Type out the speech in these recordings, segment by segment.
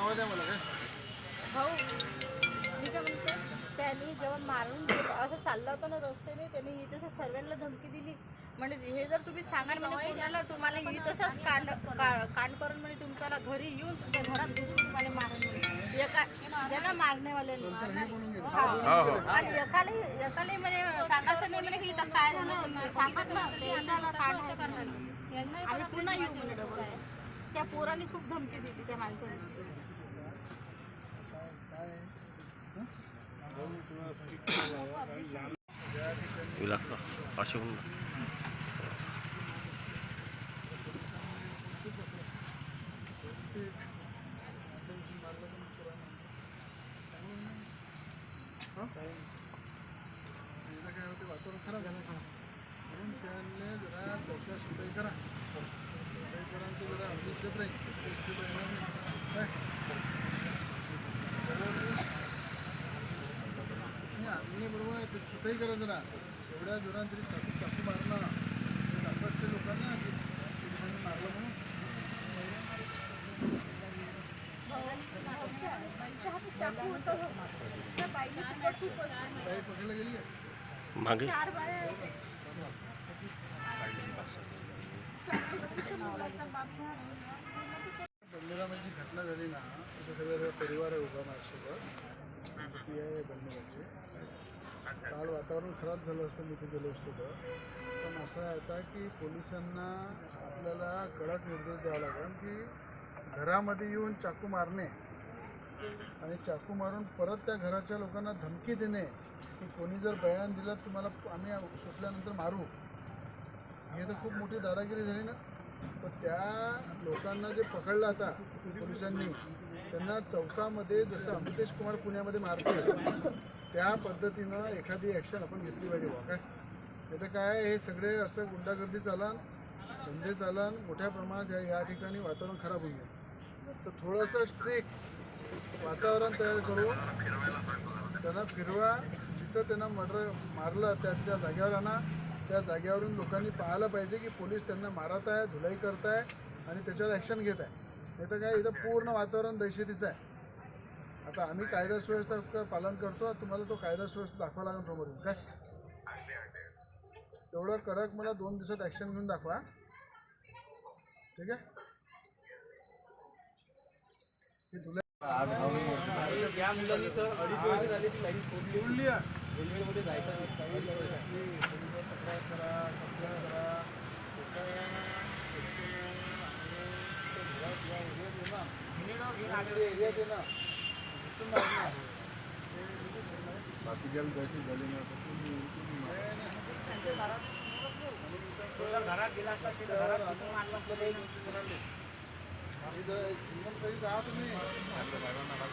नाव द्या मला काय भाऊ मी काय म्हणते त्यांनी जेव्हा मारून असं चाललं होतं ना रस्त्याने त्यांनी ही तसं सर्वांना धमकी दिली म्हणजे हे जर तुम्ही सांगाल म्हणजे कोणाला तुम्हाला ही तसंच कांड करून म्हणजे तुमच्याला घरी येऊन तुमच्या घरात घुसून तुम्हाला मारून एका ज्यांना मारण्यावाल्यांनी आणि एकाला म्हणजे सांगायचं नाही म्हणजे की इथं काय झालं सांगितलं आम्ही पुन्हा येऊ म्हणजे त्या पोराने खूप धमकी दिली त्या माणसाने विलासराव अशोक काय होते वातावरण खराब झालं म्हणून त्यांनी जरा चौकशी करा जरा अभिजित राहील बरोबर आहे ते सुटही करा जरा एवढ्या जोरात तरी चाकू मारणं नापासच्या लोकांना मारलं म्हणून पकडला गेली मागे बंदरामध्ये घटना झाली ना तिथे सगळं परिवार आहे उभा माझ्यासोबत ती आहे बंदराची काल वातावरण खराब झालं असतं मी तिथे गेलो असतो तर पण असं आहे आता की पोलिसांना आपल्याला कडक निर्देश द्यावा लागेल की घरामध्ये येऊन चाकू मारणे आणि चाकू मारून परत त्या घराच्या लोकांना धमकी देणे की कोणी जर बयान दिलं तुम्हाला आम्ही सुटल्यानंतर मारू हे तर खूप मोठी दादागिरी झाली ना तर त्या लोकांना जे पकडलं आता पोलिसांनी त्यांना चौकामध्ये जसं अमितेश कुमार पुण्यामध्ये मारते त्या पद्धतीनं एखादी ॲक्शन आपण घेतली पाहिजे बा काय नाही तर काय हे सगळे असं गुंडागर्दी चालन धंदे चालन मोठ्या प्रमाणात या ठिकाणी वातावरण खराब होईल तर थोडंसं स्ट्रिक्ट वातावरण तयार करून त्यांना फिरवा जिथं त्यांना मारलं त्या जागेवर आणा त्या जागेवरून लोकांनी पाहायला पाहिजे की पोलीस त्यांना मारत आहे धुलाई करत आहे आणि त्याच्यावर ॲक्शन घेत आहे नाही तर काय इथं पूर्ण वातावरण दहशतीचं आहे आता आम्ही कायदा सुव्यवस्था पालन करतो तुम्हाला तो कायदा सुव्यवस्था दाखवा लागेल समोरून काय तेवढं कडक मला 2 दिवसात ॲक्शन घेऊन दाखवा ठीक आहे हे तुला या मुलांनी तर 2.5 वर्ष झाली ती लाईन सोडली रेल्वेमध्ये जायचं घरात गेला असता सिंगल कधी राहा तुम्ही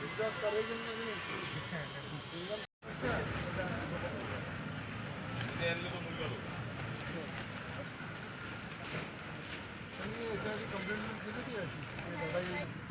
विश्वास करायचे याच्यासाठी कंप्लेंट केली ती अशी